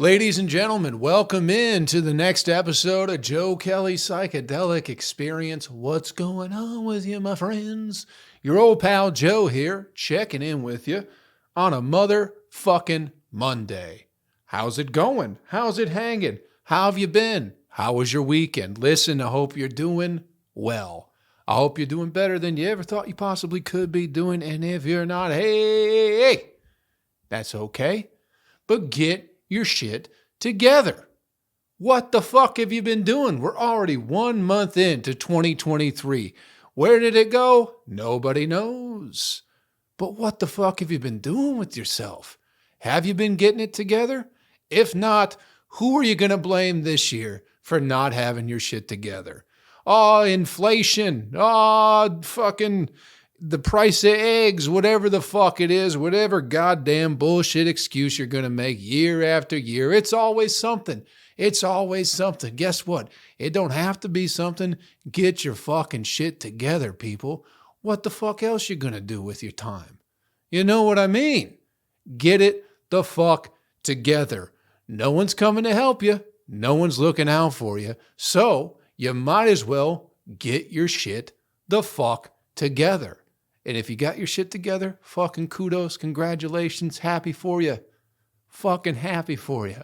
Ladies and gentlemen, welcome in to the next episode of Joe Kelley Psychedelic Experience. What's going on with you, my friends? Your old pal Joe here, checking in with you on a motherfucking Monday. How's it going? How's it hanging? How have you been? How was your weekend? Listen, I hope you're doing well. I hope you're doing better than you ever thought you possibly could be doing. And if you're not, hey, that's okay. But get your shit together. What the fuck have you been doing? We're already 1 month into 2023. Where did it go? Nobody knows. But what the fuck have you been doing with yourself? Have you been getting it together? If not, who are you going to blame this year for not having your shit together? Oh, inflation. Oh, fucking the price of eggs, whatever the fuck it is, whatever goddamn bullshit excuse you're going to make year after year. It's always something. It's always something. Guess what? It don't have to be something. Get your fucking shit together, people. What the fuck else you going to do with your time? You know what I mean? Get it the fuck together. No one's coming to help you. No one's looking out for you. So you might as well get your shit the fuck together. And if you got your shit together, fucking kudos, congratulations, happy for you. Fucking happy for you.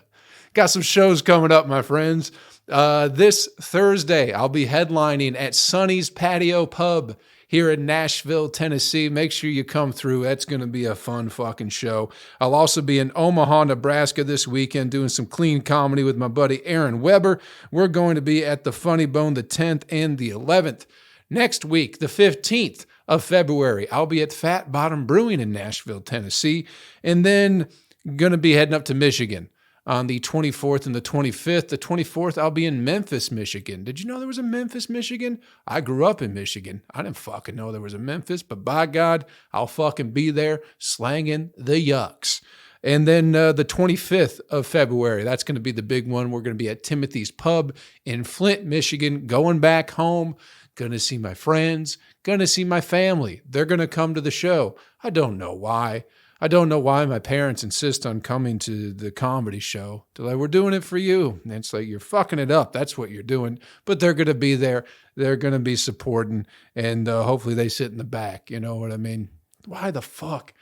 Got some shows coming up, my friends. This Thursday, I'll be headlining at Sonny's Patio Pub here in Nashville, Tennessee. Make sure you come through. That's going to be a fun fucking show. I'll also be in Omaha, Nebraska this weekend doing some clean comedy with my buddy Aaron Weber. We're going to be at the Funny Bone the 10th and the 11th. Next week, the 15th of February, I'll be at Fat Bottom Brewing in Nashville, Tennessee, and then going to be heading up to Michigan on the 24th and the 25th. The 24th, I'll be in Memphis, Michigan. Did you know there was a Memphis, Michigan? I grew up in Michigan. I didn't fucking know there was a Memphis, but by God, I'll fucking be there slanging the yucks. And then the 25th of February, that's going to be the big one. We're going to be at Timothy's Pub in Flint, Michigan, going back home. Going to see my friends, going to see my family. They're going to come to the show. I don't know why. I don't know why my parents insist on coming to the comedy show. They're like, we're doing it for you. And it's like, you're fucking it up. That's what you're doing. But they're going to be there. They're going to be supporting. And hopefully they sit in the back. You know what I mean? Why the fuck?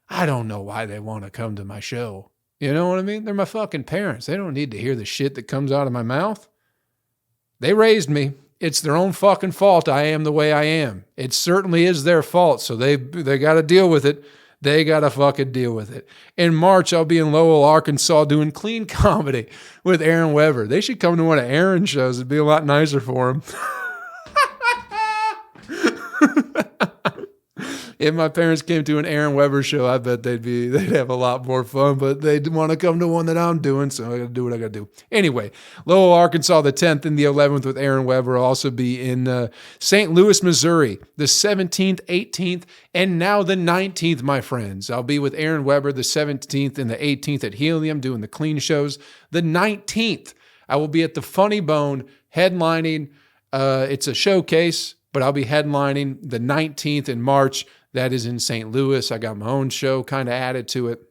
I don't know why they want to come to my show. You know what I mean? They're my fucking parents. They don't need to hear the shit that comes out of my mouth. They raised me. It's their own fucking fault I am the way I am. It certainly is their fault, so they got to deal with it. They got to fucking deal with it. In March, I'll be in Lowell, Arkansas doing clean comedy with Aaron Weber. They should come to one of Aaron's shows. It'd be a lot nicer for them. If my parents came to an Aaron Weber show, I bet they'd have a lot more fun, but they'd want to come to one that I'm doing, so I got to do what I got to do. Anyway, Lowell, Arkansas, the 10th and the 11th with Aaron Weber. I'll also be in St. Louis, Missouri, the 17th, 18th, and now the 19th, my friends. I'll be with Aaron Weber the 17th and the 18th at Helium doing the clean shows. The 19th, I will be at the Funny Bone headlining. It's a showcase, but I'll be headlining the 19th in March. That is in St. Louis. I got my own show kind of added to it.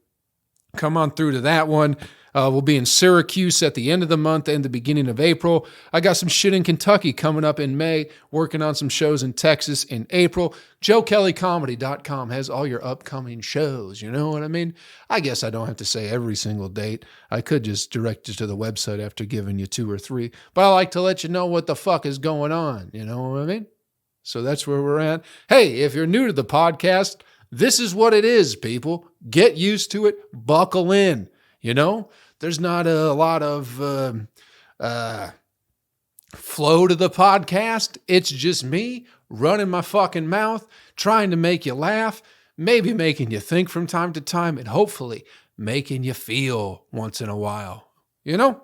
Come on through to that one. We'll be in Syracuse at the end of the month and the beginning of April. I got some shit in Kentucky coming up in May, working on some shows in Texas in April. JoeKelleyComedy.com has all your upcoming shows. You know what I mean? I guess I don't have to say every single date. I could just direct you to the website after giving you 2 or 3. But I like to let you know what the fuck is going on. You know what I mean? So that's where we're at. Hey, if you're new to the podcast, this is what it is, people. Get used to it. Buckle in. You know, there's not a lot of flow to the podcast. It's just me running my fucking mouth, trying to make you laugh, maybe making you think from time to time, and hopefully making you feel once in a while. You know?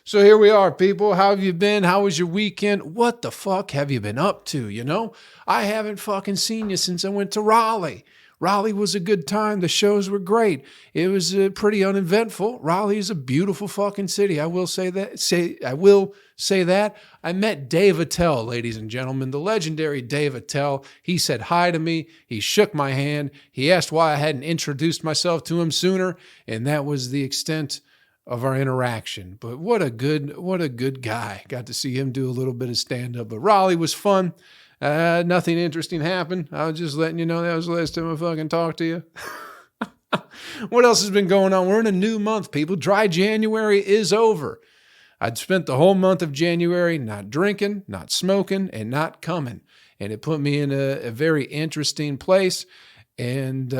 So here we are, people. How have you been? How was your weekend? What the fuck have you been up to? You know, I haven't fucking seen you since I went to Raleigh. Raleigh was a good time. The shows were great. It was pretty uneventful. Raleigh is a beautiful fucking city. I will say that. I met Dave Attell, ladies and gentlemen, the legendary Dave Attell. He said hi to me. He shook my hand. He asked why I hadn't introduced myself to him sooner, and that was the extent of our interaction. But what a good guy. Got to see him do a little bit of stand-up. But Raleigh was fun. Nothing interesting happened. I was just letting you know that was the last time I fucking talked to you. What else has been going on? We're in a new month, people. Dry January is over. I'd spent the whole month of January not drinking, not smoking, and not coming. And it put me in a very interesting place. And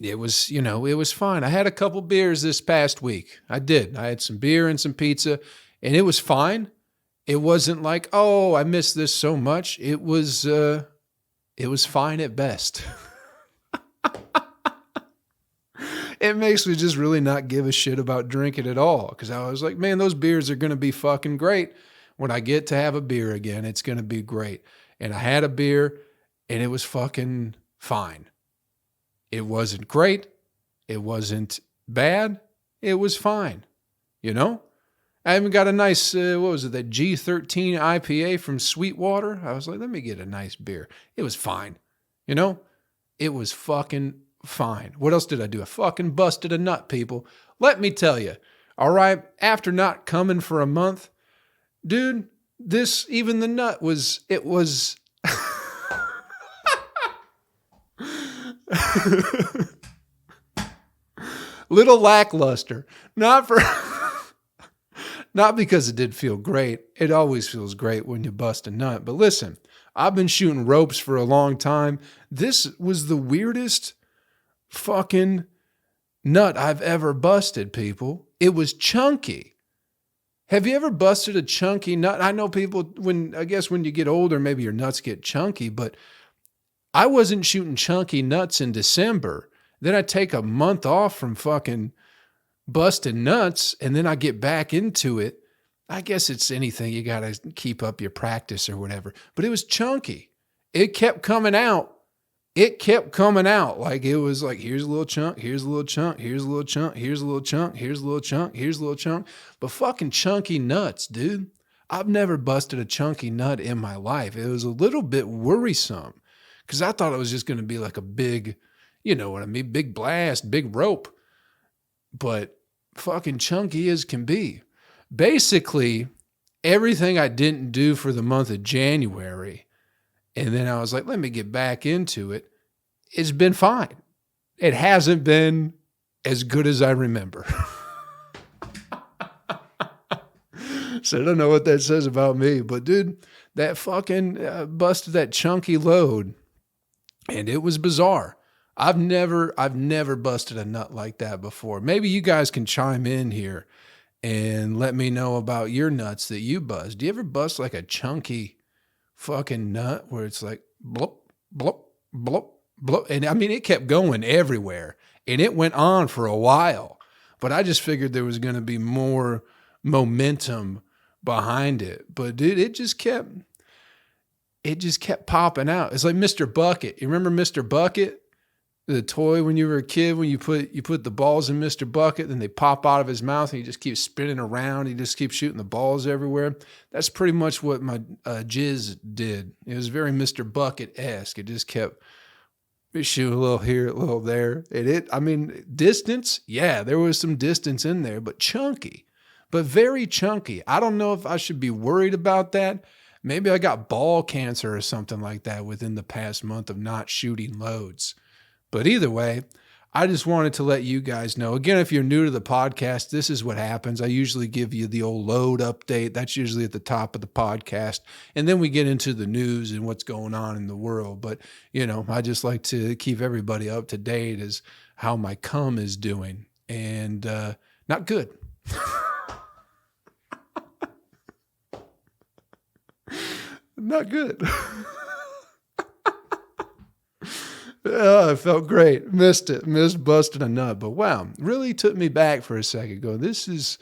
it was fine. I had a couple beers this past week. I did. I had some beer and some pizza, and it was fine. It wasn't like, oh, I miss this so much. It was fine at best. It makes me just really not give a shit about drinking at all. Because I was like, man, those beers are going to be fucking great. When I get to have a beer again, it's going to be great. And I had a beer, and it was fucking fine. It wasn't great. It wasn't bad. It was fine. You know? I even got a nice, that G13 IPA from Sweetwater. I was like, let me get a nice beer. It was fine. You know? It was fucking fine. What else did I do? I fucking busted a nut, people. Let me tell you. All right? After not coming for a month, dude, even the nut was, it was... little lackluster. Not because it did feel great. It always feels great when you bust a nut. But listen, I've been shooting ropes for a long time. This was the weirdest fucking nut I've ever busted, people. It was chunky. Have you ever busted a chunky nut? I know people, when you get older, maybe your nuts get chunky, but I wasn't shooting chunky nuts in December. Then I take a month off from fucking busting nuts, and then I get back into it. I guess it's anything. You got to keep up your practice or whatever. But it was chunky. It kept coming out. Like it was like, here's a little chunk, here's a little chunk, here's a little chunk, here's a little chunk, here's a little chunk, here's a little chunk. But fucking chunky nuts, dude. I've never busted a chunky nut in my life. It was a little bit worrisome because I thought it was just going to be like a big, you know what I mean, big blast, big rope. But fucking chunky as can be. Basically, everything I didn't do for the month of January, and then I was like, let me get back into it. It's been fine. It hasn't been as good as I remember. So I don't know what that says about me, but dude, that fucking busted that chunky load, and it was bizarre. I've never busted a nut like that before. Maybe you guys can chime in here and let me know about your nuts that you bust. Do you ever bust like a chunky fucking nut where it's like blop, blop, blop, blop? And I mean, it kept going everywhere and it went on for a while, but I just figured there was going to be more momentum behind it. But dude, it just kept popping out. It's like Mr. Bucket. You remember Mr. Bucket? The toy when you were a kid, when you put the balls in Mr. Bucket, then they pop out of his mouth and he just keeps spinning around. He just keeps shooting the balls everywhere. That's pretty much what my jizz did. It was very Mr. Bucket-esque. It just kept shooting a little here, a little there. Distance, yeah, there was some distance in there, but chunky, but very chunky. I don't know if I should be worried about that. Maybe I got ball cancer or something like that within the past month of not shooting loads. But either way, I just wanted to let you guys know. Again, if you're new to the podcast, this is what happens. I usually give you the old load update. That's usually at the top of the podcast. And then we get into the news and what's going on in the world. But, you know, I just like to keep everybody up to date as how my cum is doing. And not good. Not good. Oh, it felt great. Missed busting a nut. But wow, really took me back for a second. This is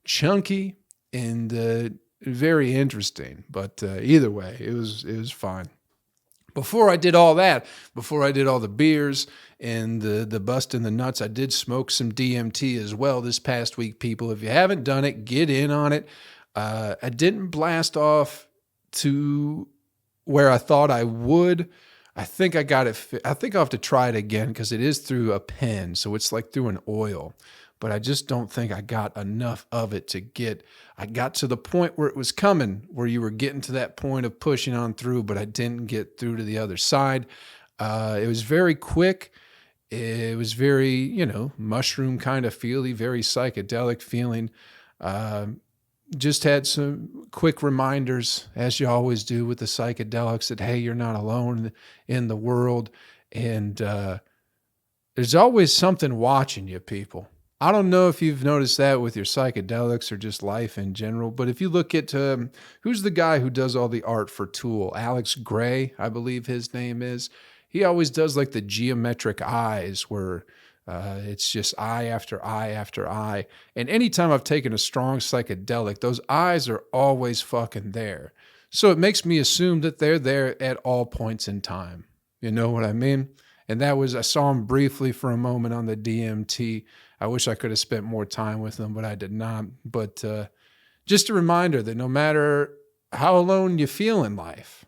chunky and very interesting. But either way, it was fine. Before I did all that, before I did all the beers and the busting the nuts, I did smoke some DMT as well this past week, people. If you haven't done it, get in on it. I didn't blast off to where I thought I would. I think I got it. I think I'll have to try it again because it is through a pen. So it's like through an oil. but I just don't think I got enough of it I got to the point where it was coming, where you were getting to that point of pushing on through, but I didn't get through to the other side. It was very quick. It was very, mushroom kind of feely, very psychedelic feeling. Just had some quick reminders, as you always do with the psychedelics, that, hey, you're not alone in the world. And there's always something watching you, people. I don't know if you've noticed that with your psychedelics or just life in general, but if you look at, who's the guy who does all the art for Tool? Alex Gray, I believe his name is. He always does like the geometric eyes where it's just eye after eye after eye. And anytime I've taken a strong psychedelic, those eyes are always fucking there. So it makes me assume that they're there at all points in time. You know what I mean? And I saw him briefly for a moment on the DMT. I wish I could have spent more time with him, but I did not. But just a reminder that no matter how alone you feel in life,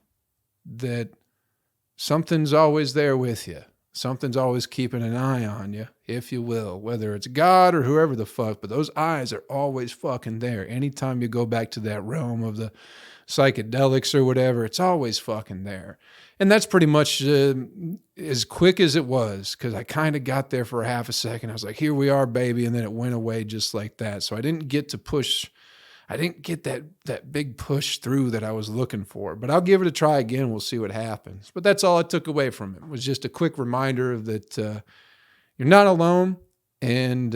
that something's always there with you. Something's always keeping an eye on you, if you will, whether it's God or whoever the fuck, but those eyes are always fucking there. Anytime you go back to that realm of the psychedelics or whatever, it's always fucking there. And that's pretty much as quick as it was, because I kind of got there for a half a second. I was like, here we are, baby. And then it went away just like that. So I didn't get that big push through that I was looking for. But I'll give it a try again. We'll see what happens. But that's all I took away from it. It was just a quick reminder that you're not alone, and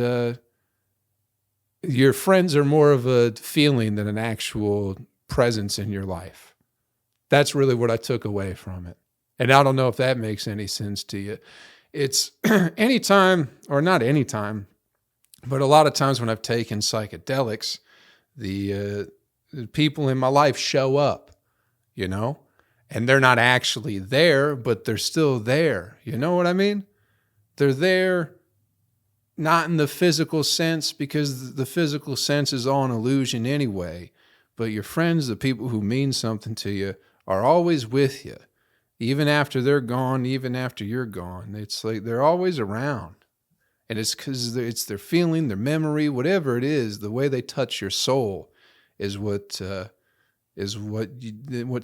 your friends are more of a feeling than an actual presence in your life. That's really what I took away from it. And I don't know if that makes any sense to you. It's anytime, or not anytime, but a lot of times when I've taken psychedelics, the people in my life show up, and they're not actually there, but they're still there. You know what I mean? They're there not in the physical sense, because the physical sense is all an illusion anyway, but your friends, the people who mean something to you, are always with you, even after they're gone, even after you're gone. It's like they're always around. And it's because it's their feeling, their memory, whatever it is, the way they touch your soul is what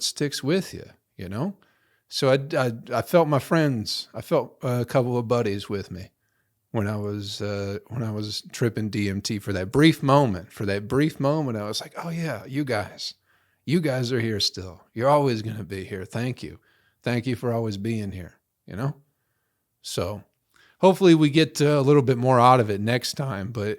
sticks with you, So I felt my friends. I felt a couple of buddies with me when I was tripping DMT for that brief moment. I was like, oh yeah, you guys are here still. You're always going to be here. Thank you for always being here. So hopefully we get a little bit more out of it next time, but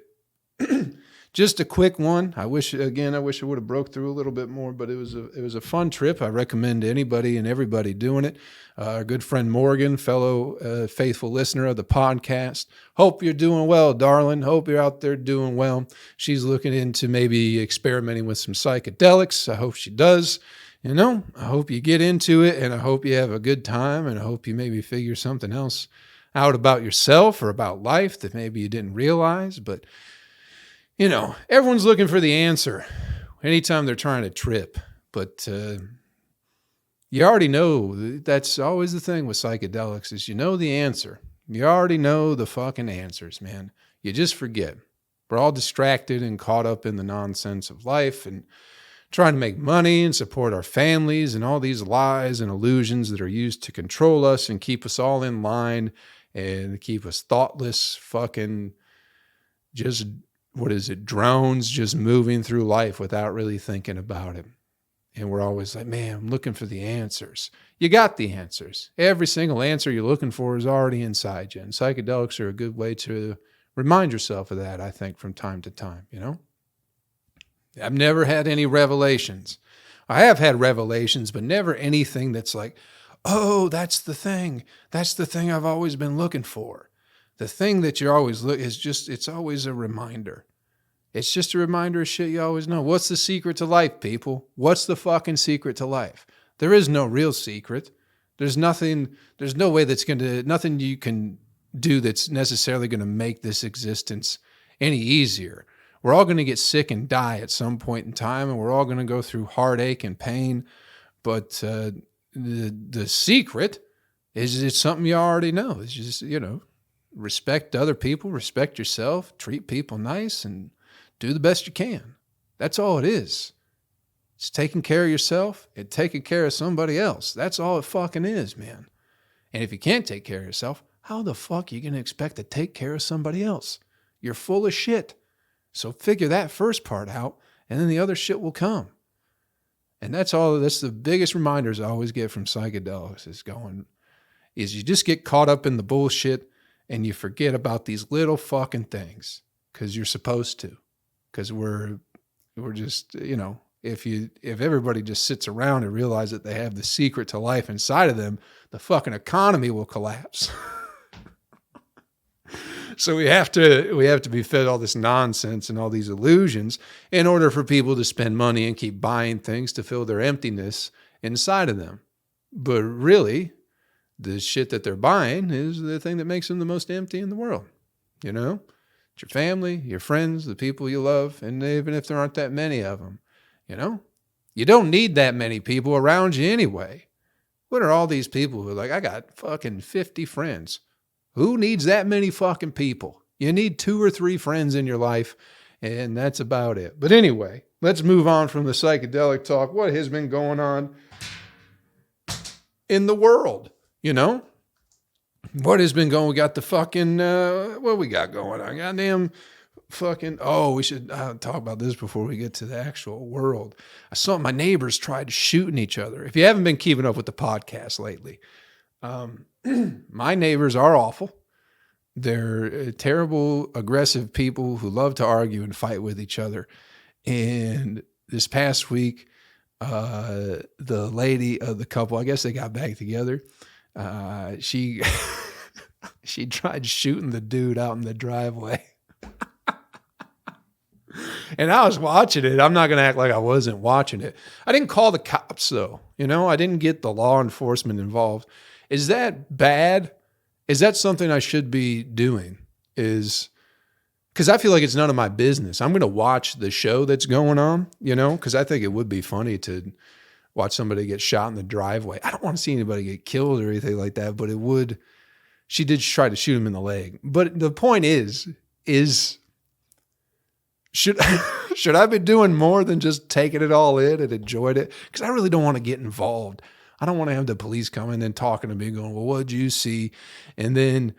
just a quick one. I wish I would have broke through a little bit more, but it was a fun trip. I recommend anybody and everybody doing it. Our good friend Morgan, fellow faithful listener of the podcast. Hope you're doing well, darling. Hope you're out there doing well. She's looking into maybe experimenting with some psychedelics. I hope she does. I hope you get into it, and I hope you have a good time, and I hope you maybe figure something else out about yourself or about life that maybe you didn't realize. But, everyone's looking for the answer anytime they're trying to trip. But you already know that's always the thing with psychedelics is the answer. You already know the fucking answers, man. You just forget. We're all distracted and caught up in the nonsense of life and trying to make money and support our families and all these lies and illusions that are used to control us and keep us all in line and keep us thoughtless, fucking just, drones just moving through life without really thinking about it. And we're always like, man, I'm looking for the answers. You got the answers. Every single answer you're looking for is already inside you. And psychedelics are a good way to remind yourself of that, I think, from time to time, I've never had any revelations. I have had revelations, but never anything that's like, oh, that's the thing. That's the thing I've always been looking for. The thing that you're always it's always a reminder. It's just a reminder of shit you always know. What's the secret to life, people? What's the fucking secret to life? There is no real secret. There's no way nothing you can do that's necessarily going to make this existence any easier. We're all going to get sick and die at some point in time, and we're all going to go through heartache and pain. But the secret is it's something you already know. It's just, respect other people, respect yourself, treat people nice, and do the best you can. That's all it is. It's taking care of yourself and taking care of somebody else. That's all it fucking is, man. And if you can't take care of yourself, how the fuck are you going to expect to take care of somebody else? You're full of shit. So figure that first part out, and then the other shit will come. And that's the biggest reminders I always get from psychedelics is you just get caught up in the bullshit and you forget about these little fucking things because you're supposed to. Because we're just, if everybody just sits around and realizes that they have the secret to life inside of them, the fucking economy will collapse. So we have to be fed all this nonsense and all these illusions in order for people to spend money and keep buying things to fill their emptiness inside of them. But really, the shit that they're buying is the thing that makes them the most empty in the world. It's your family, your friends, the people you love, and even if there aren't that many of them, you don't need that many people around you anyway. What are all these people who are like, I got fucking 50 friends? Who needs that many fucking people? You need 2 or 3 friends in your life, and that's about it. But anyway, let's move on from the psychedelic talk. What has been going on in the world? What has been going? We got the fucking, what we got going on? Goddamn fucking, we should talk about this before we get to the actual world. I saw my neighbors tried shooting each other. If you haven't been keeping up with the podcast lately, my neighbors are awful. They're terrible, aggressive people who love to argue and fight with each other. And this past week, the lady of the couple, I guess they got back together. She tried shooting the dude out in the driveway. And I was watching it. I'm not going to act like I wasn't watching it. I didn't call the cops though. I didn't get the law enforcement involved. Is that bad? Is that something I should be doing? Because I feel like it's none of my business. I'm going to watch the show that's going on, because I think it would be funny to watch somebody get shot in the driveway. I don't want to see anybody get killed or anything like that, but it would. She did try to shoot him in the leg. But the point is should I be doing more than just taking it all in and enjoying it? Because I really don't want to get involved. I don't want to have the police coming and talking to me going, well, what'd you see? And then,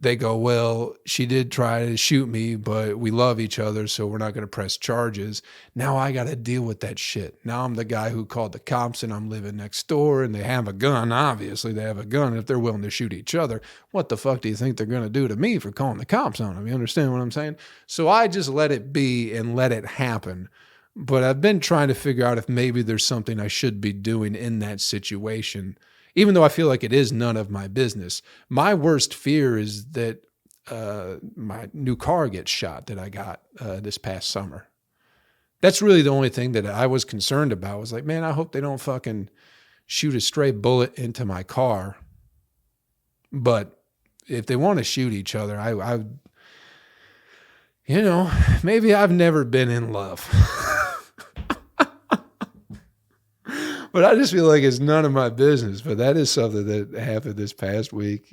they go, well, she did try to shoot me, but we love each other, so we're not going to press charges. Now I got to deal with that shit. Now I'm the guy who called the cops and I'm living next door and they have a gun. Obviously they have a gun. If they're willing to shoot each other, what the fuck do you think they're going to do to me for calling the cops on them? You understand what I'm saying? So I just let it be and let it happen. But I've been trying to figure out if maybe there's something I should be doing in that situation, even though I feel like it is none of my business. My worst fear is that my new car gets shot that I got this past summer. That's really the only thing that I was concerned about. I was like, man, I hope they don't fucking shoot a stray bullet into my car. But if they want to shoot each other, I maybe I've never been in love. But I just feel like it's none of my business. But that is something that happened this past week.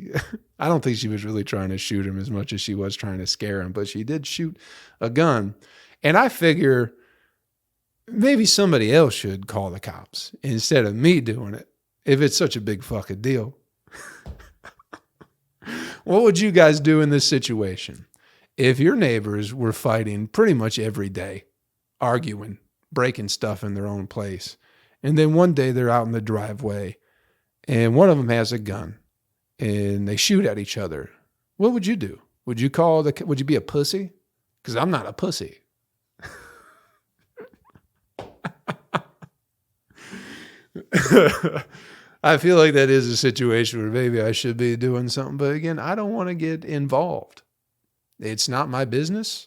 I don't think she was really trying to shoot him as much as she was trying to scare him. But she did shoot a gun. And I figure maybe somebody else should call the cops instead of me doing it, if it's such a big fucking deal. What would you guys do in this situation? If your neighbors were fighting pretty much every day, arguing, breaking stuff in their own place, and then one day they're out in the driveway and one of them has a gun and they shoot at each other, what would you do? Would you would you be a pussy? Because I'm not a pussy. I feel like that is a situation where maybe I should be doing something. But again, I don't want to get involved. It's not my business.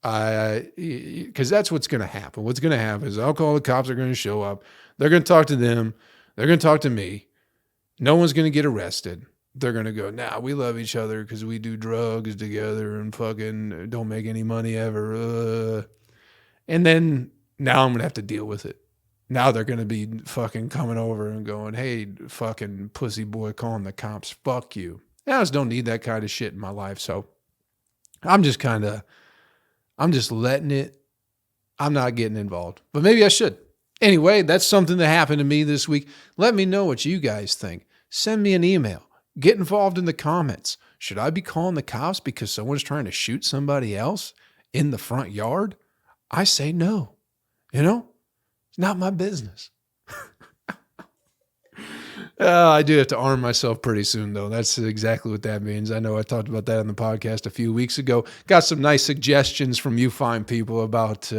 Because that's what's going to happen. What's going to happen is the cops are going to show up. They're going to talk to them. They're going to talk to me. No one's going to get arrested. They're going to go, nah, we love each other because we do drugs together and fucking don't make any money ever. And then now I'm going to have to deal with it. Now they're going to be fucking coming over and going, hey, fucking pussy boy calling the cops, fuck you. I just don't need that kind of shit in my life. So I'm just letting it. I'm not getting involved, but maybe I should. Anyway, that's something that happened to me this week. Let me know what you guys think. Send me an email. Get involved in the comments. Should I be calling the cops because someone's trying to shoot somebody else in the front yard? I say no. It's not my business. I do have to arm myself pretty soon, though. That's exactly what that means. I know I talked about that on the podcast a few weeks ago. Got some nice suggestions from you fine people about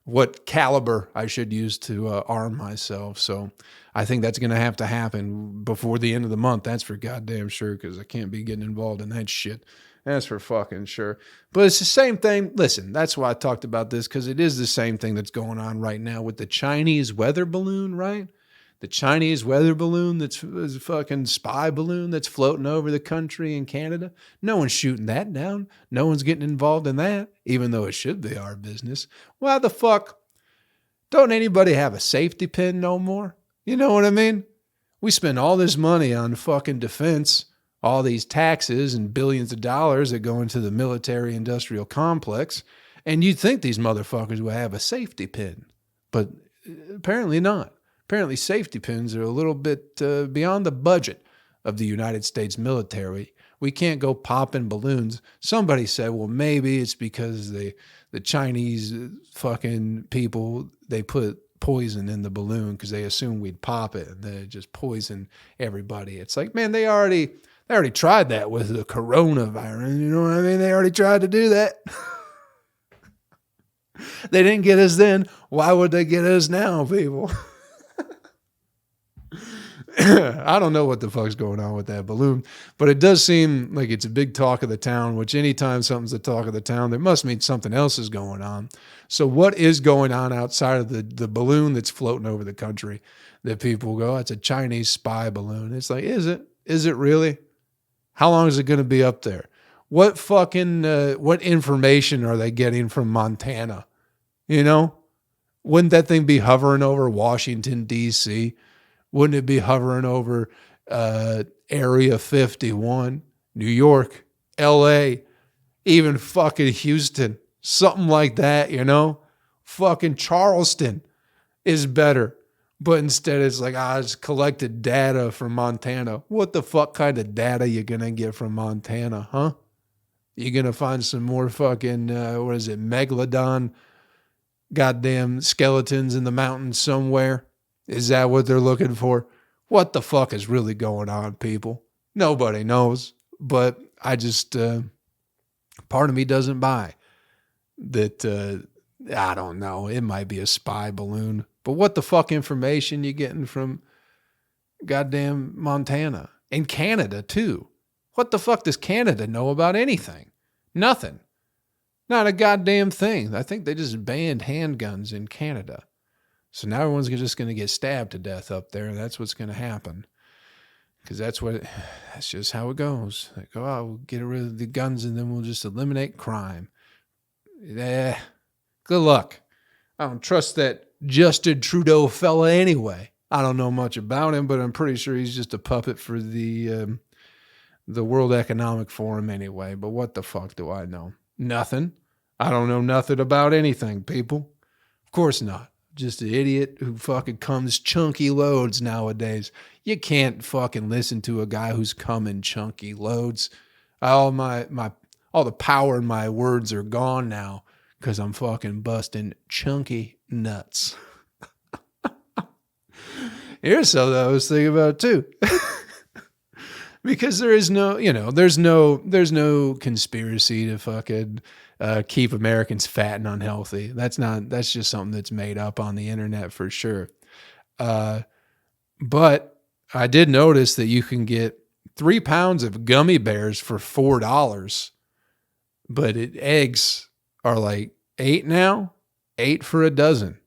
what caliber I should use to arm myself. So I think that's going to have to happen before the end of the month. That's for goddamn sure, because I can't be getting involved in that shit. That's for fucking sure. But it's the same thing. Listen, that's why I talked about this, because it is the same thing that's going on right now with the Chinese weather balloon, right? The Chinese weather balloon that's a fucking spy balloon that's floating over the country in Canada. No one's shooting that down. No one's getting involved in that, even though it should be our business. Why the fuck don't anybody have a safety pin no more? You know what I mean? We spend all this money on fucking defense, all these taxes and billions of dollars that go into the military industrial complex, and you'd think these motherfuckers would have a safety pin, but apparently not. Apparently safety pins are a little bit beyond the budget of the United States military. We can't go popping balloons. Somebody said, well, maybe it's because the Chinese fucking people, they put poison in the balloon because they assumed we'd pop it and then it just poison everybody. It's like, man, they already tried that with the coronavirus. You know what I mean? They already tried to do that. They didn't get us then. Why would they get us now, people? I don't know what the fuck's going on with that balloon, but it does seem like it's a big talk of the town, which anytime something's the talk of the town, there must mean something else is going on. So what is going on outside of the balloon that's floating over the country that people go, oh, it's a Chinese spy balloon? It's like, is it? Is it really? How long is it going to be up there? What fucking, what information are they getting from Montana? Wouldn't that thing be hovering over Washington, D.C.? Wouldn't it be hovering over Area 51, New York, L.A., even fucking Houston, something like that, Fucking Charleston is better. But instead it's like, it's collected data from Montana. What the fuck kind of data you going to get from Montana, huh? You going to find some more fucking, megalodon goddamn skeletons in the mountains somewhere? Is that what they're looking for? What the fuck is really going on, people? Nobody knows. But I just, part of me doesn't buy that, I don't know, it might be a spy balloon. But what the fuck information you getting from goddamn Montana? And Canada, too. What the fuck does Canada know about anything? Nothing. Not a goddamn thing. I think they just banned handguns in Canada. So now everyone's just going to get stabbed to death up there. And that's what's going to happen. Because that's just how it goes. Like, we'll get rid of the guns and then we'll just eliminate crime. Good luck. I don't trust that Justin Trudeau fella anyway. I don't know much about him, but I'm pretty sure he's just a puppet for the World Economic Forum anyway. But what the fuck do I know? Nothing. I don't know nothing about anything, people. Of course not. Just an idiot who fucking comes chunky loads nowadays. You can't fucking listen to a guy who's coming chunky loads. All the power in my words are gone now because I'm fucking busting chunky nuts. Here's something I was thinking about too. Because there is no, there's no conspiracy to fucking keep Americans fat and unhealthy. That's just something that's made up on the internet for sure. But I did notice that you can get 3 pounds of gummy bears for $4, but eggs are like $8 now, $8 for a dozen.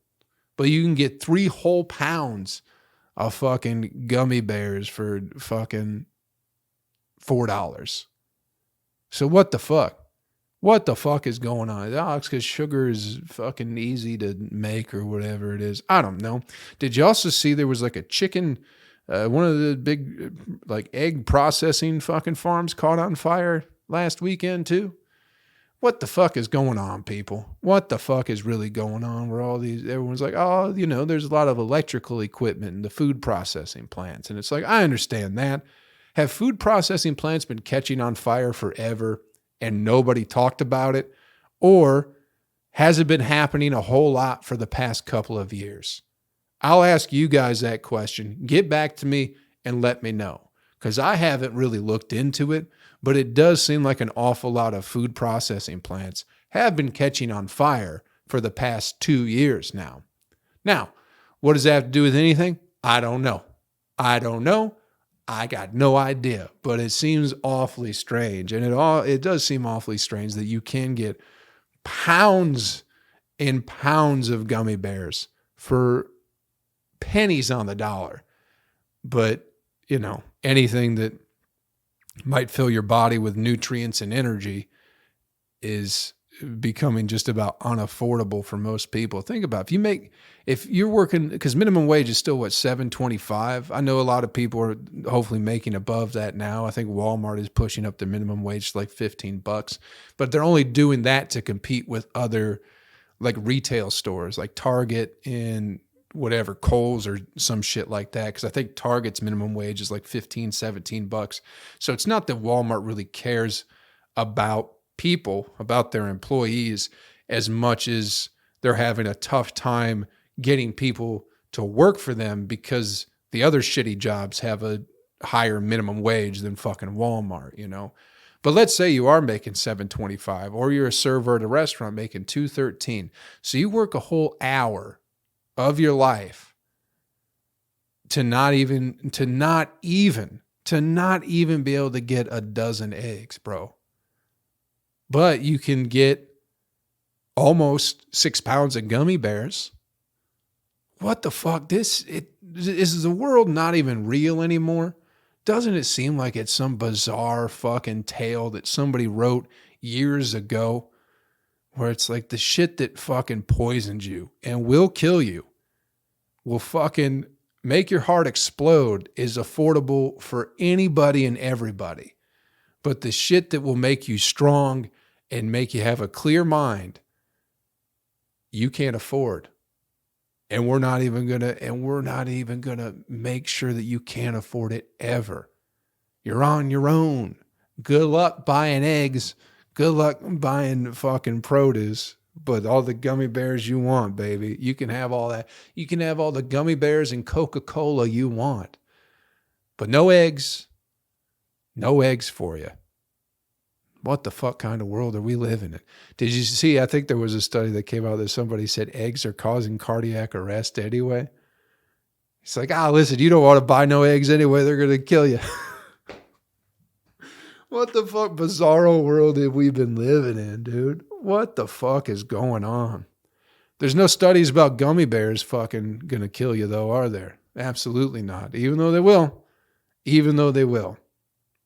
But you can get 3 whole pounds of fucking gummy bears for fucking $4. So what the fuck? What the fuck is going on? Oh, it's because sugar is fucking easy to make or whatever it is. I don't know. Did you also see there was like a chicken One of the big like egg processing fucking farms caught on fire last weekend too. What the fuck is going on, people? What the fuck is really going on where everyone's like, oh, there's a lot of electrical equipment in the food processing plants. And it's like, I understand that. Have food processing plants been catching on fire forever and nobody talked about it? Or has it been happening a whole lot for the past couple of years? I'll ask you guys that question. Get back to me and let me know, because I haven't really looked into it, but it does seem like an awful lot of food processing plants have been catching on fire for the past 2 years now. Now, what does that have to do with anything? I don't know. I got no idea, but it seems awfully strange. And it does seem awfully strange that you can get pounds and pounds of gummy bears for pennies on the dollar. But, anything that might fill your body with nutrients and energy is becoming just about unaffordable for most people. Think about if you're working, because minimum wage is still what, $7.25. I know a lot of people are hopefully making above that now. I think Walmart is pushing up the minimum wage to like $15, but they're only doing that to compete with other like retail stores like Target and whatever, Kohl's or some shit like that. Because I think Target's minimum wage is like $15-17. So it's not that Walmart really cares about people, about their employees, as much as they're having a tough time getting people to work for them because the other shitty jobs have a higher minimum wage than fucking Walmart, But let's say you are making $7.25, or you're a server at a restaurant making $2.13. So you work a whole hour of your life to not even be able to get a dozen eggs, bro. But you can get almost 6 pounds of gummy bears. What the fuck? Is the world not even real anymore? Doesn't it seem like it's some bizarre fucking tale that somebody wrote years ago, where it's like the shit that fucking poisons you and will kill you, will fucking make your heart explode, is affordable for anybody and everybody. But the shit that will make you strong and make you have a clear mind, you can't afford. And we're not even gonna make sure that you can't afford it ever. You're on your own. Good luck buying eggs. Good luck buying fucking produce. But all the gummy bears you want, baby, you can have all that. You can have all the gummy bears and Coca-Cola you want. But no eggs. No eggs for you. What the fuck kind of world are we living in? Did you see, I think there was a study that came out that somebody said eggs are causing cardiac arrest anyway. It's like, listen, you don't want to buy no eggs anyway. They're going to kill you. What the fuck bizarro world have we been living in, dude? What the fuck is going on? There's no studies about gummy bears fucking going to kill you though, are there? Absolutely not. Even though they will.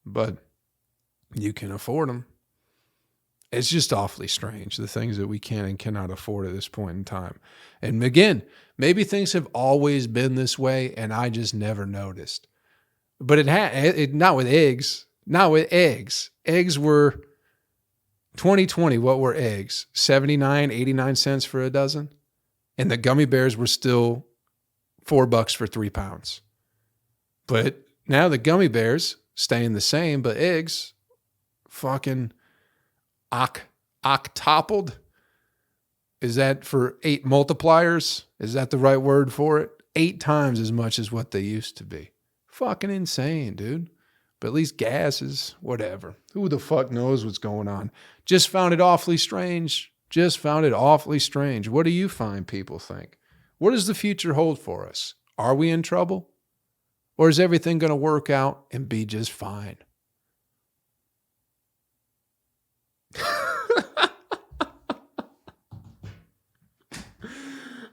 But you can afford them. It's just awfully strange, the things that we can and cannot afford at this point in time. And again, maybe things have always been this way and I just never noticed. But not with eggs. Not with eggs. Eggs were 2020. What were eggs? 79, 89 cents for a dozen. And the gummy bears were still $4 for 3 pounds. But now the gummy bears staying the same, but eggs fucking octupled. Is that for 8 multipliers? Is that the right word for it? 8 times as much as what they used to be. Fucking insane, dude. But at least gas is whatever. Who the fuck knows what's going on? Just found it awfully strange. What do you find people think? What does the future hold for us? Are we in trouble? Or is everything going to work out and be just fine?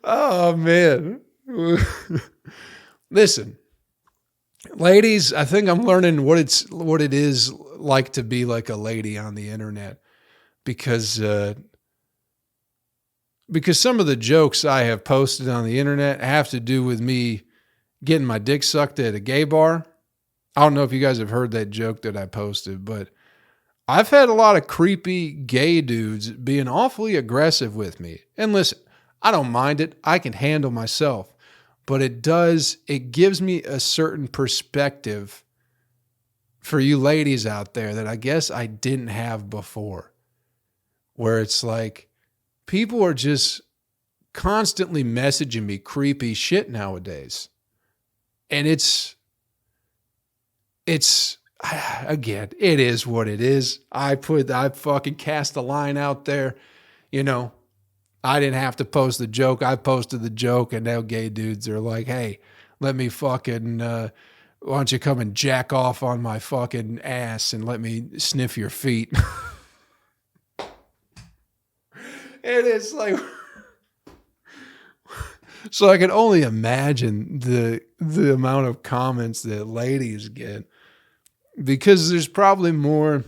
Oh, man. Listen, ladies, I think I'm learning what it is like to be like a lady on the internet, because some of the jokes I have posted on the internet have to do with me getting my dick sucked at a gay bar. I don't know if you guys have heard that joke that I posted, but I've had a lot of creepy gay dudes being awfully aggressive with me. And listen, I don't mind it. I can handle myself. But it gives me a certain perspective for you ladies out there that I guess I didn't have before. Where it's like, people are just constantly messaging me creepy shit nowadays. And it's, again, it is what it is. I fucking cast a line out there. You know, I didn't have to post the joke. I posted the joke, and now gay dudes are like, hey, let me fucking, why don't you come and jack off on my fucking ass and let me sniff your feet? And it's like, so I can only imagine the amount of comments that ladies get, because there's probably more.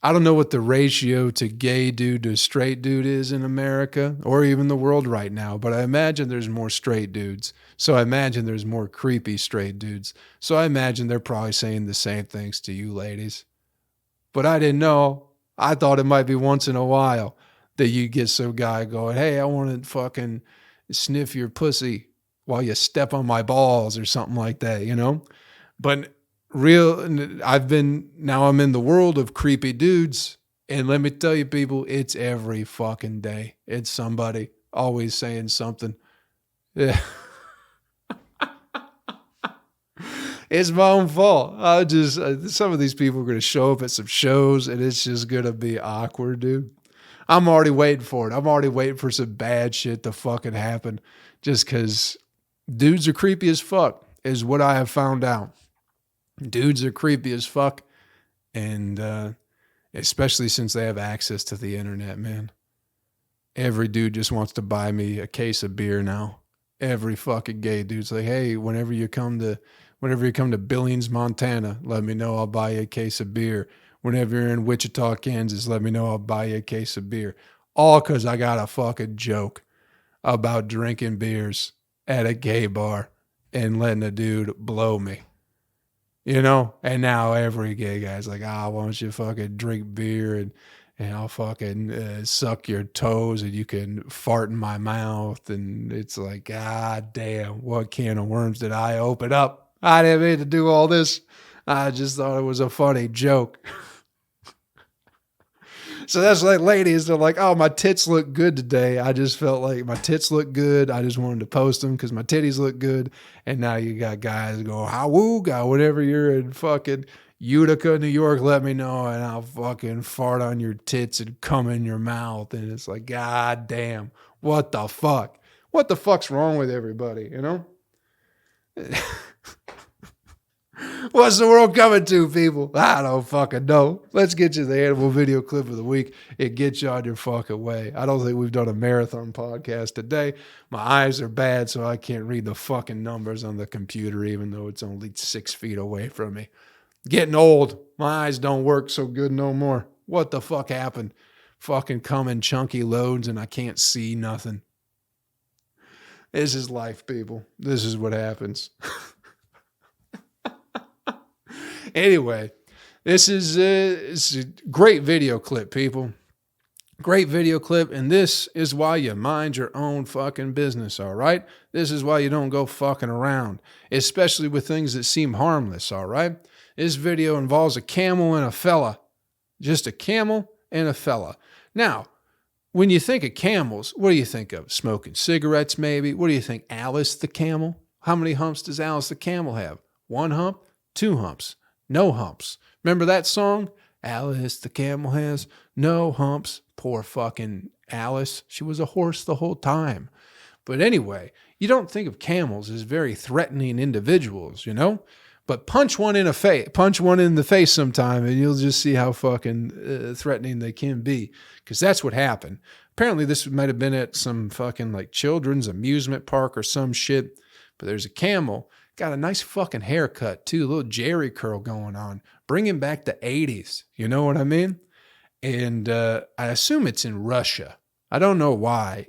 I don't know what the ratio to gay dude to straight dude is in America or even the world right now, but I imagine there's more straight dudes. So I imagine there's more creepy straight dudes. So I imagine they're probably saying the same things to you ladies. But I didn't know. I thought it might be once in a while that you get some guy going, hey, I want to fucking sniff your pussy while you step on my balls or something like that, you know? But now I'm in the world of creepy dudes. And let me tell you, people, it's every fucking day. It's somebody always saying something. Yeah. It's my own fault. Some of these people are going to show up at some shows and it's just going to be awkward, dude. I'm already waiting for it. I'm already waiting for some bad shit to fucking happen just because dudes are creepy as fuck is what I have found out. Dudes are creepy as fuck, and especially since they have access to the internet, man. Every dude just wants to buy me a case of beer now. Every fucking gay dude's like, hey, whenever you come to Billings, Montana, let me know, I'll buy you a case of beer. Whenever you're in Wichita, Kansas, let me know, I'll buy you a case of beer. All because I got a fucking joke about drinking beers at a gay bar and letting a dude blow me. You know? And now every gay guy's like, why don't you fucking drink beer and I'll fucking suck your toes and you can fart in my mouth. And it's like, God damn, what can of worms did I open up? I didn't mean to do all this. I just thought it was a funny joke. So that's like ladies, they're like, oh, my tits look good today. I just felt like my tits look good. I just wanted to post them because my titties look good. And now you got guys go, howooga, whenever you're in fucking Utica, New York, let me know and I'll fucking fart on your tits and come in your mouth. And it's like, God damn, what the fuck? What the fuck's wrong with everybody, you know? What's the world coming to, people? I don't fucking know. Let's get you the animal video clip of the week. It gets you on your fucking way. I don't think we've done a marathon podcast today. My eyes are bad, so I can't read the fucking numbers on the computer, even though it's only 6 feet away from me. Getting old. My eyes don't work so good no more. What the fuck happened? Fucking come in chunky loads and I can't see nothing. This is life, people. This is what happens. Anyway, this is it's a great video clip, people. Great video clip, and this is why you mind your own fucking business, all right? This is why you don't go fucking around, especially with things that seem harmless, all right? This video involves a camel and a fella. Just a camel and a fella. Now, when you think of camels, what do you think of? Smoking cigarettes, maybe? What do you think? Alice the camel? How many humps does Alice the camel have? 1 hump? 2 humps? No humps. Remember that song? Alice the camel has no humps. Poor fucking Alice. She was a horse the whole time. But anyway, you don't think of camels as very threatening individuals, you know? But punch one in the face sometime and you'll just see how fucking threatening they can be. Because that's what happened. Apparently this might have been at some fucking like children's amusement park or some shit. But there's a camel. Got a nice fucking haircut too. A little Jerry curl going on. Bringing back the 80s. You know what I mean? And I assume it's in Russia. I don't know why.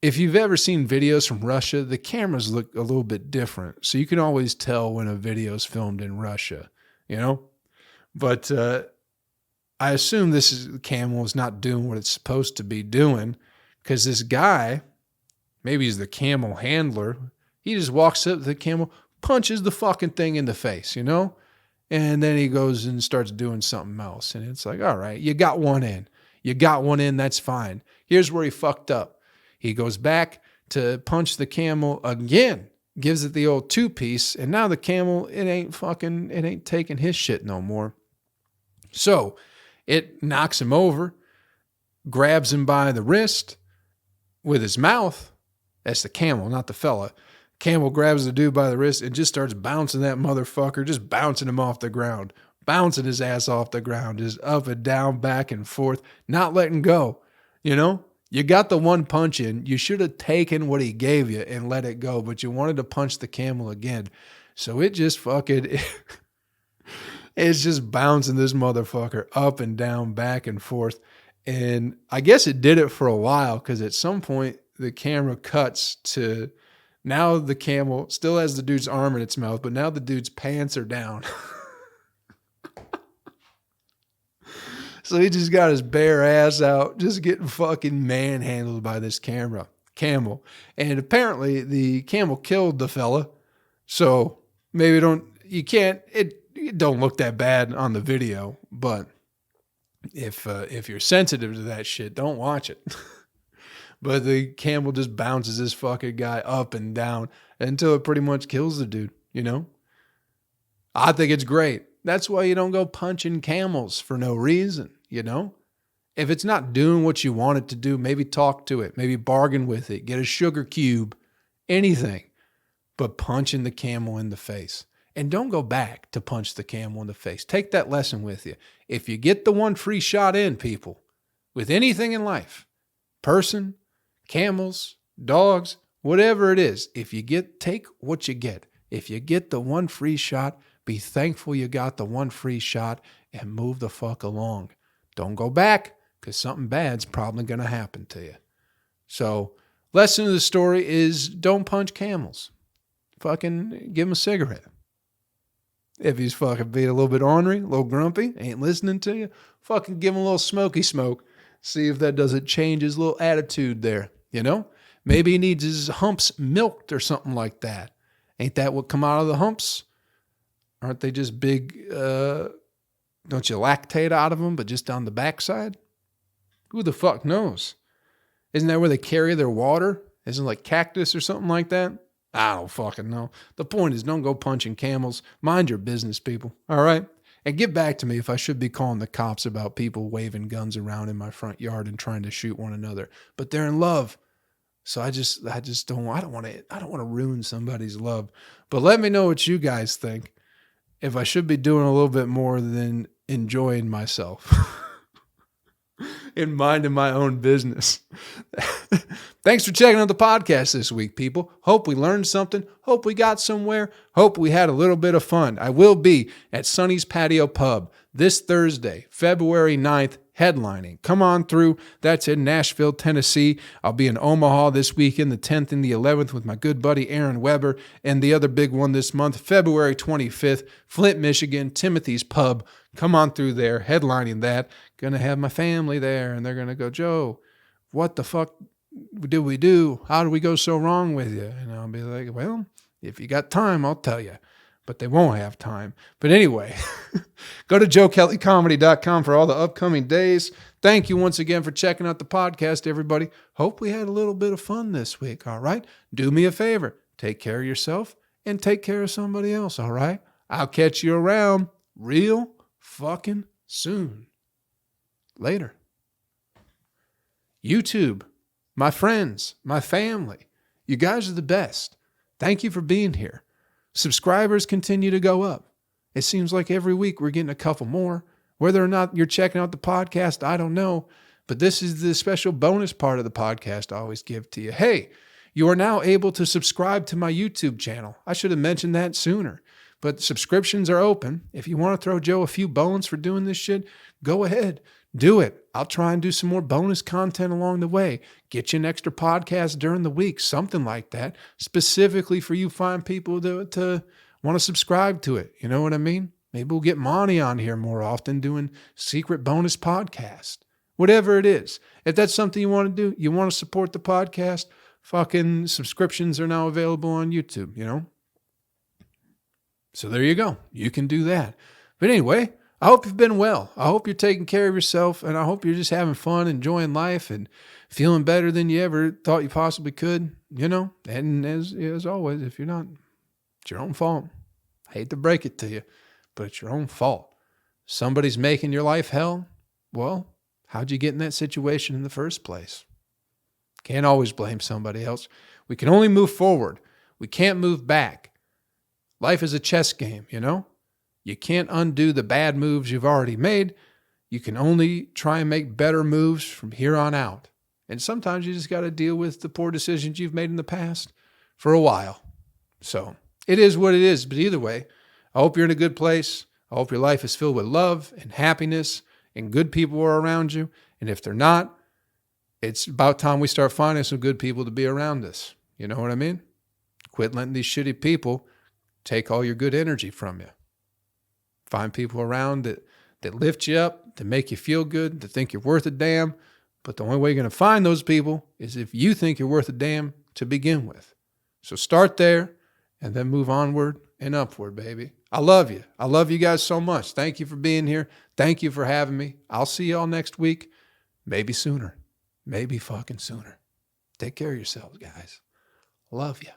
if you've ever seen videos from Russia, the cameras look a little bit different. So you can always tell when a video is filmed in Russia, you know? But I assume camel is not doing what it's supposed to be doing, because this guy, maybe he's the camel handler, he just walks up to the camel, punches the fucking thing in the face, you know? And then he goes and starts doing something else. And it's like, all right, you got one in. You got one in, that's fine. Here's where he fucked up. He goes back to punch the camel again, gives it the old two-piece, and now the camel, it ain't taking his shit no more. So it knocks him over, grabs him by the wrist with his mouth. That's the camel, not the fella. Camel grabs the dude by the wrist and just starts bouncing that motherfucker, just bouncing him off the ground, bouncing his ass off the ground, just up and down, back and forth, not letting go. You know, you got the one punch in. You should have taken what he gave you and let it go, but you wanted to punch the camel again. So it just fucking, it's just bouncing this motherfucker up and down, back and forth. And I guess it did it for a while, because at some point the camera cuts to, now the camel still has the dude's arm in its mouth, but now the dude's pants are down. So he just got his bare ass out, just getting fucking manhandled by this camel. And apparently the camel killed the fella. So maybe it don't look that bad on the video, but if you're sensitive to that shit, don't watch it. But the camel just bounces this fucking guy up and down until it pretty much kills the dude, you know? I think it's great. That's why you don't go punching camels for no reason, you know? If it's not doing what you want it to do, maybe talk to it, maybe bargain with it, get a sugar cube, anything. But punching the camel in the face. And don't go back to punch the camel in the face. Take that lesson with you. If you get the one free shot in, people, with anything in life, person, camels, dogs, whatever it is, take what you get. If you get the one free shot, be thankful you got the one free shot and move the fuck along. Don't go back, because something bad's probably going to happen to you. So, lesson of the story is don't punch camels. Fucking give him a cigarette. If he's fucking being a little bit ornery, a little grumpy, ain't listening to you, fucking give him a little smoky smoke. See if that doesn't change his little attitude there, you know? Maybe he needs his humps milked or something like that. Ain't that what come out of the humps? Aren't they just big, don't you lactate out of them, but just on the backside? Who the fuck knows? Isn't that where they carry their water? Isn't it like cactus or something like that? I don't fucking know. The point is, don't go punching camels. Mind your business, people. All right? And get back to me if I should be calling the cops about people waving guns around in my front yard and trying to shoot one another. But they're in love. So I don't want to ruin somebody's love. But let me know what you guys think. If I should be doing a little bit more than enjoying myself and minding my own business. Thanks for checking out the podcast this week, people. Hope we learned something. Hope we got somewhere. Hope we had a little bit of fun. I will be at Sonny's Patio Pub this Thursday, February 9th, headlining. Come on through. That's in Nashville, Tennessee. I'll be in Omaha this weekend, the 10th and the 11th, with my good buddy Aaron Weber. And the other big one this month, February 25th, Flint, Michigan, Timothy's Pub. Come on through there, headlining that. Gonna have my family there, and they're gonna go, Joe, what the fuck did we do? How did we go so wrong with you? And I'll be like, well, if you got time, I'll tell you. But they won't have time. But anyway, go to joekellycomedy.com for all the upcoming days. Thank you once again for checking out the podcast, everybody. Hope we had a little bit of fun this week, all right? Do me a favor. Take care of yourself and take care of somebody else, all right? I'll catch you around real fucking soon. Later. YouTube, my friends, my family, you guys are the best. Thank you for being here. Subscribers continue to go up. It seems like every week we're getting a couple more. Whether or not you're checking out the podcast, I don't know. But this is the special bonus part of the podcast I always give to you. Hey, you are now able to subscribe to my YouTube channel. I should have mentioned that sooner. But subscriptions are open. If you want to throw Joe a few bones for doing this shit, go ahead. do it. I'll try and do some more bonus content along the way. Get you an extra podcast during the week, something like that, specifically for you fine people to want to subscribe to it. You know what I mean? Maybe we'll get Monty on here more often doing secret bonus podcast. Whatever it is. If that's something you want to do, you want to support the podcast, fucking subscriptions are now available on YouTube, you know? So there you go. You can do that. But anyway, I hope you've been well. I hope you're taking care of yourself, and I hope you're just having fun, enjoying life, and feeling better than you ever thought you possibly could, you know? And as always, if you're not, it's your own fault. I hate to break it to you, but it's your own fault. Somebody's making your life hell. Well, how'd you get in that situation in the first place? Can't always blame somebody else. We can only move forward. We can't move back. Life is a chess game, you know? You can't undo the bad moves you've already made. You can only try and make better moves from here on out. And sometimes you just got to deal with the poor decisions you've made in the past for a while. So it is what it is. But either way, I hope you're in a good place. I hope your life is filled with love and happiness and good people are around you. And if they're not, it's about time we start finding some good people to be around us. You know what I mean? Quit letting these shitty people take all your good energy from you. Find people around that lift you up, that make you feel good, that think you're worth a damn. But the only way you're going to find those people is if you think you're worth a damn to begin with. So start there and then move onward and upward, baby. I love you. I love you guys so much. Thank you for being here. Thank you for having me. I'll see y'all next week. Maybe sooner. Maybe fucking sooner. Take care of yourselves, guys. Love you.